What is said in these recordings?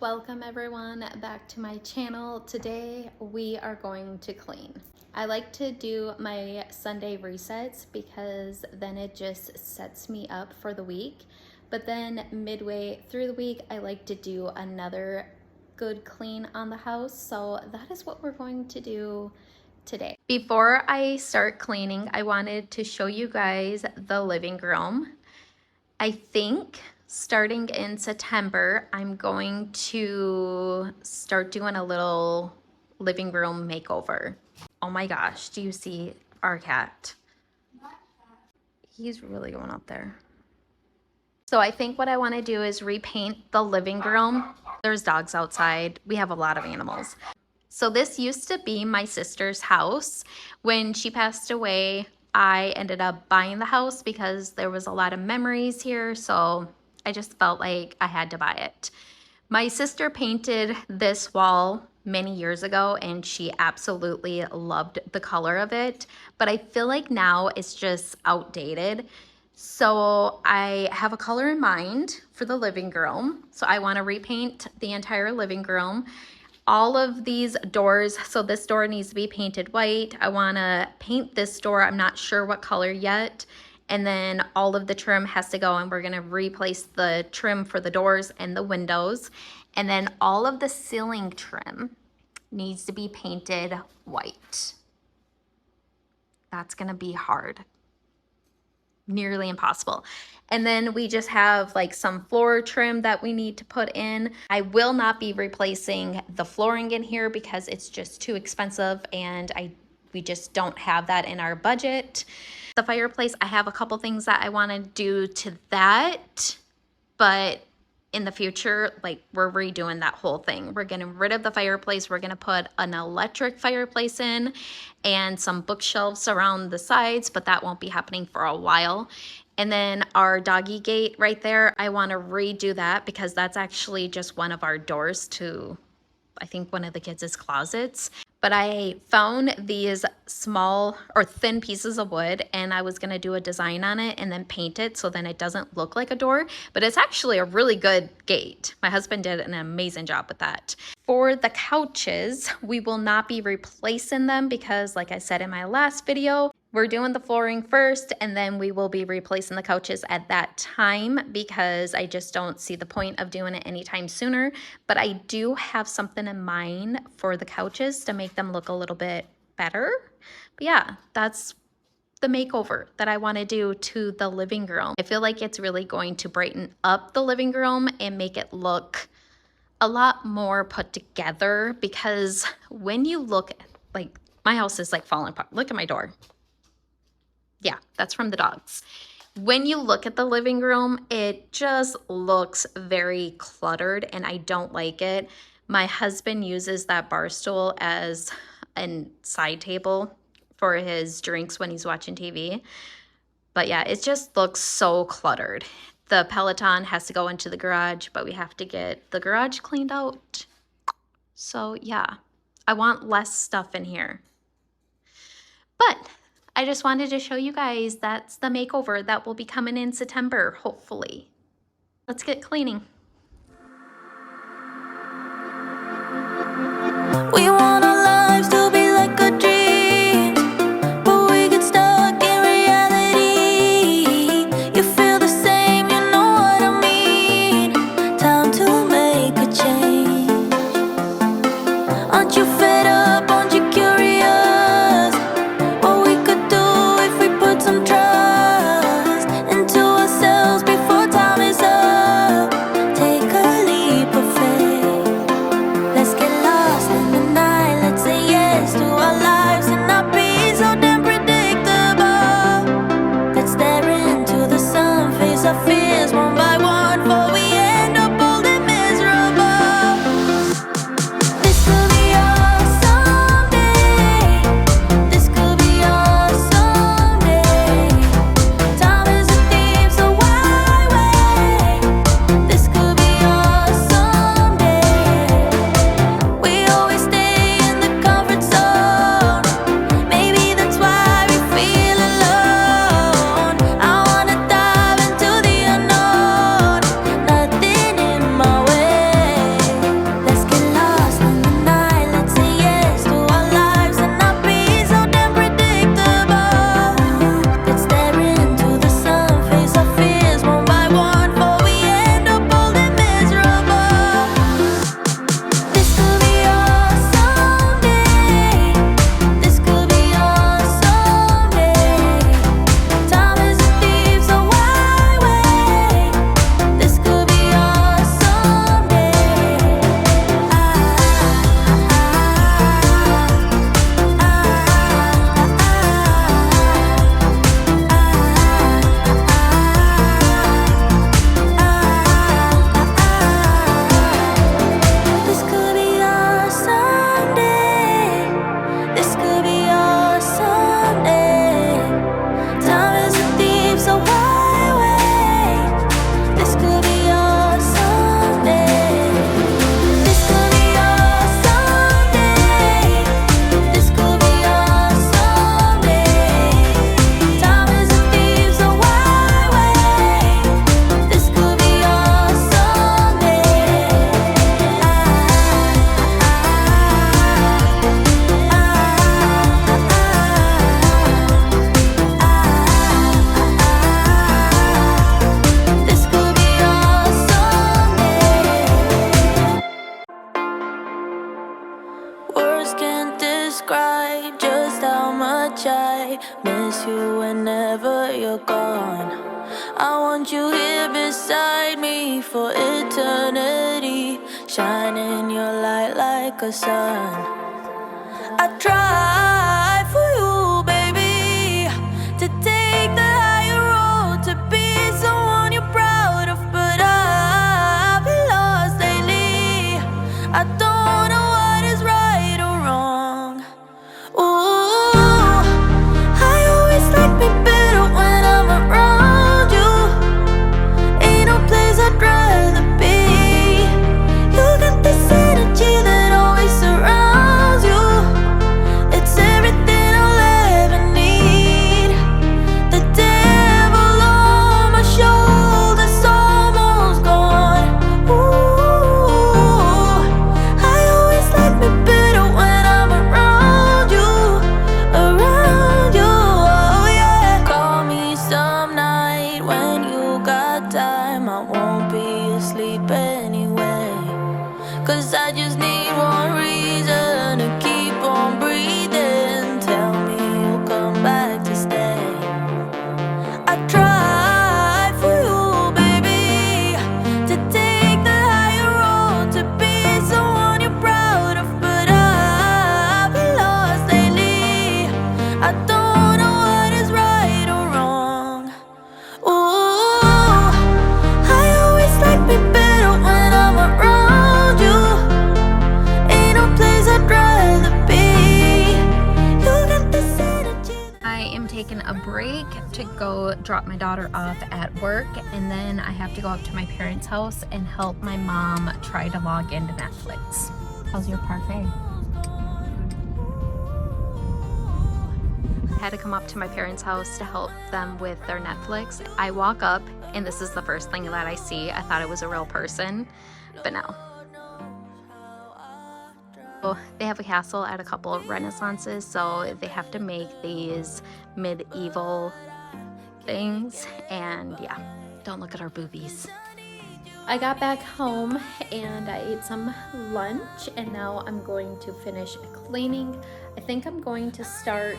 Welcome everyone back to my channel. Today we are going to clean. I like to do my Sunday resets because then it just sets me up for the week. But then midway through the week, I like to do another good clean on the house. So that is what we're going to do today. Before I start cleaning, I wanted to show you guys the living room. I think starting in September, I'm going to start doing a little living room makeover. Oh my gosh, do you see our cat? He's really going up there. So I think what I want to do is repaint the living room. There's dogs outside. We have a lot of animals. So this used to be my sister's house. When she passed away, I ended up buying the house because there was a lot of memories here. So I just felt like I had to buy it. My sister painted this wall many years ago and she absolutely loved the color of it. But I feel like now it's just outdated. So I have a color in mind for the living room. So I want to repaint the entire living room. All of these doors, so this door needs to be painted white. I want to paint this door. I'm not sure what color yet. And then all of the trim has to go and we're going to replace the trim for the doors and the windows. And then all of the ceiling trim needs to be painted white. That's going to be hard. Nearly impossible. And then we just have like some floor trim that we need to put in. I will not be replacing the flooring in here because it's just too expensive and we just don't have that in our budget. The fireplace, I have a couple things that I want to do to that, but in the future, like we're redoing that whole thing. We're getting rid of the fireplace. We're going to put an electric fireplace in and some bookshelves around the sides, but that won't be happening for a while. And then our doggy gate right there, I want to redo that because that's actually just one of our doors to, I think, one of the kids' closets. But I found these small or thin pieces of wood and I was going to do a design on it and then paint it so then it doesn't look like a door, but it's actually a really good gate. My husband did an amazing job with that. For the couches, we will not be replacing them because, like I said in my last video, we're doing the flooring first and then we will be replacing the couches at that time because I just don't see the point of doing it anytime sooner. But I do have something in mind for the couches to make them look a little bit better. But yeah, that's the makeover that I want to do to the living room. I feel like it's really going to brighten up the living room and make it look a lot more put together because when you look at, like, my house is like falling apart. Look at my door. Yeah, that's from the dogs. When you look at the living room, it just looks very cluttered and I don't like it. My husband uses that bar stool as a side table for his drinks when he's watching TV. But yeah, it just looks so cluttered. The Peloton has to go into the garage, but we have to get the garage cleaned out. So yeah, I want less stuff in here. But I just wanted to show you guys that's the makeover that will be coming in September, hopefully. Let's get cleaning. We want our lives to be like a dream, but we get stuck in reality. You feel the same, you know what I mean. Time to make a change. Aren't you fed up? Aren't you curious? What we could do if we put some trust into ourselves before time is up. miss you whenever you're gone. I want you here beside me for eternity, shining your light like a sun. I try for you, baby, to take the higher road, to be someone you're proud of, but I've been lost lately. I don't know what is right or wrong. Ooh, I always like me better when I'm around you. Ain't no place I'd rather be. You got this energy that always surrounds you. It's everything I'll ever need. The devil on my shoulder's almost gone. Ooh, I always like me better when I'm around you, oh yeah. Call me some night when you got time. I won't be asleep anyway, 'cause I just need one reason to keep on breathing. Tell me you'll come back to stay. I try for you, baby, to take the higher road, to be someone you're proud of, but I've been lost lately. I don't know what is right or wrong. Ooh, I always like me better when I'm around you. Ain't no place I'd rather be. You got this energy. I am taking a break to go drop my daughter off at work, and then I have to go up to my parents' house and help my mom try to log into Netflix. How's your parfait? I had to come up to my parents' house to help them with their Netflix. I walk up and this is the first thing that I see. I thought it was a real person, but no. So they have a castle at a couple of Renaissances, so they have to make these medieval things, and yeah, don't look at our boobies. I got back home and I ate some lunch, and now I'm going to finish cleaning. I think I'm going to start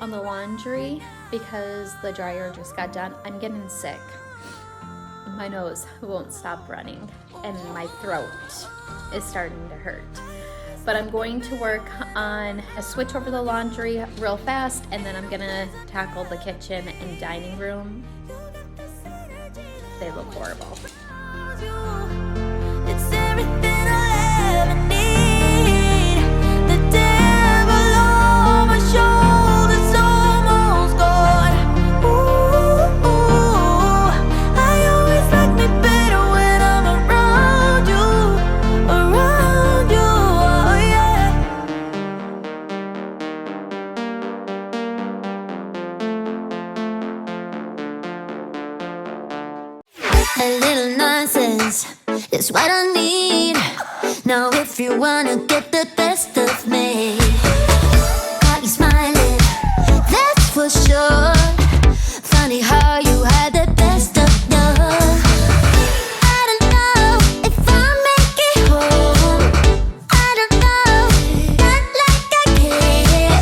on the laundry because the dryer just got done. I'm getting sick. My nose won't stop running and my throat is starting to hurt. But I'm going to work on a switch over the laundry real fast, and then I'm gonna tackle the kitchen and dining room. They look horrible. It's everything I ever need. The devil on my shoulder's almost gone. Ooh, I always like me better when I'm around you, oh yeah. A little nonsense is what I need. Now if you wanna get the best of me, got you smiling, that's for sure. Funny how you had the best of love. I don't know if I'll make it home. I don't know, not like I care.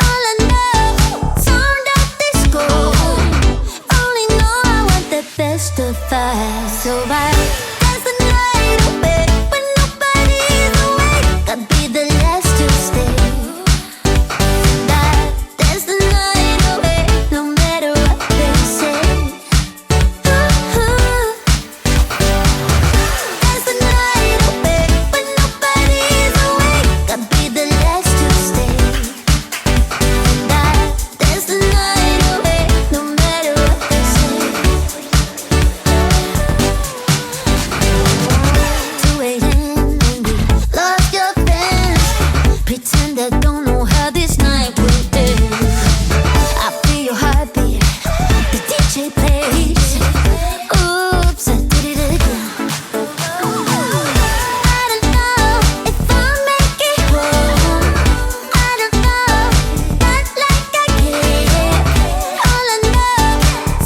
All I know, sound of disco. Only know I want the best of us. So I dance the night away when nobody's awake. I'll be the last to stay. Dance the night away, no matter what they say. Dance the night away when nobody's awake. I'll be the last to stay. Dance the night away, no matter what they say. 2 a.m. and we lost your friends. Pretend I don't know how this night will end. I feel your heartbeat, the DJ plays. Oops, I did it again. I don't know if I'll make it home. I don't know, not like I care. All I know,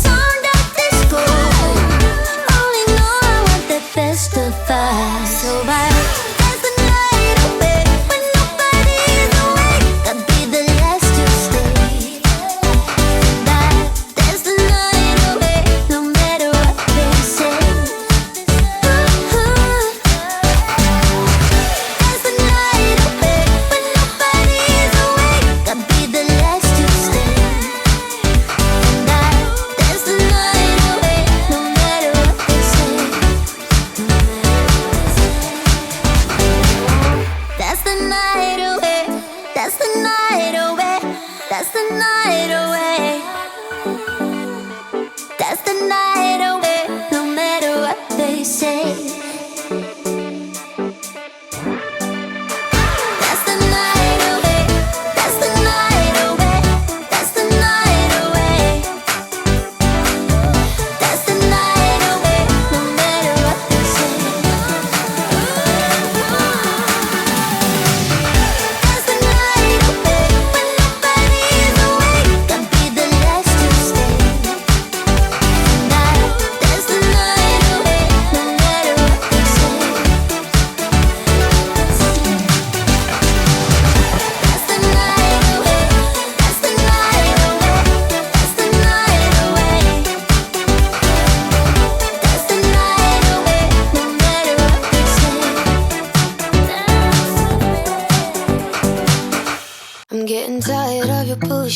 sound of disco. Only know I want the best of us. So I dance the night away when nobody's awake. I'll be the last to stay.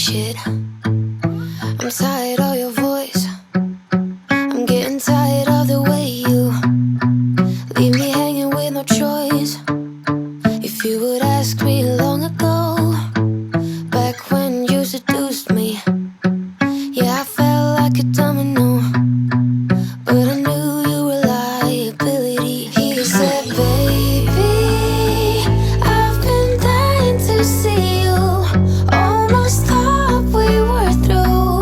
shit. I'm tired of your voice. I'm getting tired of the way you leave me hanging with no choice. If you would ask me long ago, back when you seduced me, yeah, I felt like a domino, but I knew you were liability. He said, baby, I've been dying to see you. Almost thought we were through.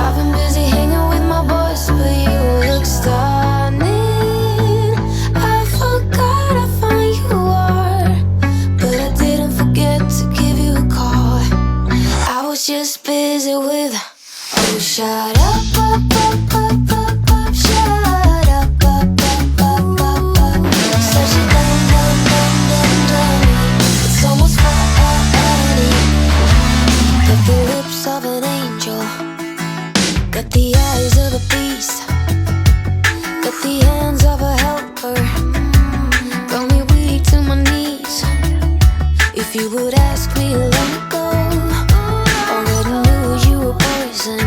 I've been busy hanging with my boys, but you look stunning. I forgot how fine you are, but I didn't forget to give you a call. I was just busy with, oh, shut up, shut up, such a dumb. It's almost funny. Got the lips of an angel, got the eyes of a beast, got the hands of a helper, got me weak to my knees. If you would ask me long ago, already knew you were poison.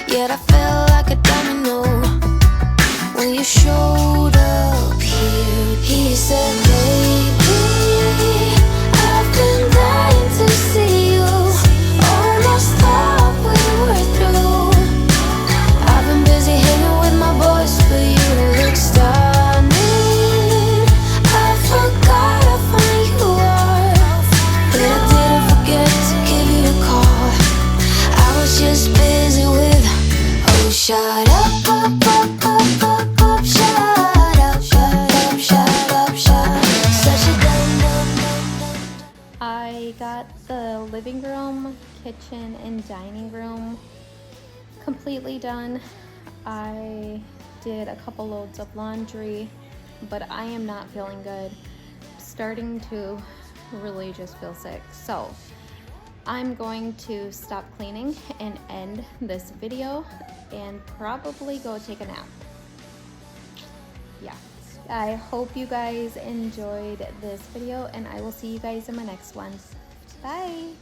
Yet I felt like a domino when you showed up here. He said, baby, I've been dying to see you. Almost thought we were through. I've been busy hanging with my boys, but you look stunning. I forgot how fine you are, but I didn't forget to give you a call. I was just busy with, oh, shut up, shut up, such a dumb. I got the living room, kitchen, and dining room completely done. I did a couple loads of laundry, but I am not feeling good. Starting to really just feel sick. So I'm going to stop cleaning and end this video and probably go take a nap. Yeah. I hope you guys enjoyed this video, and I will see you guys in my next one. Bye.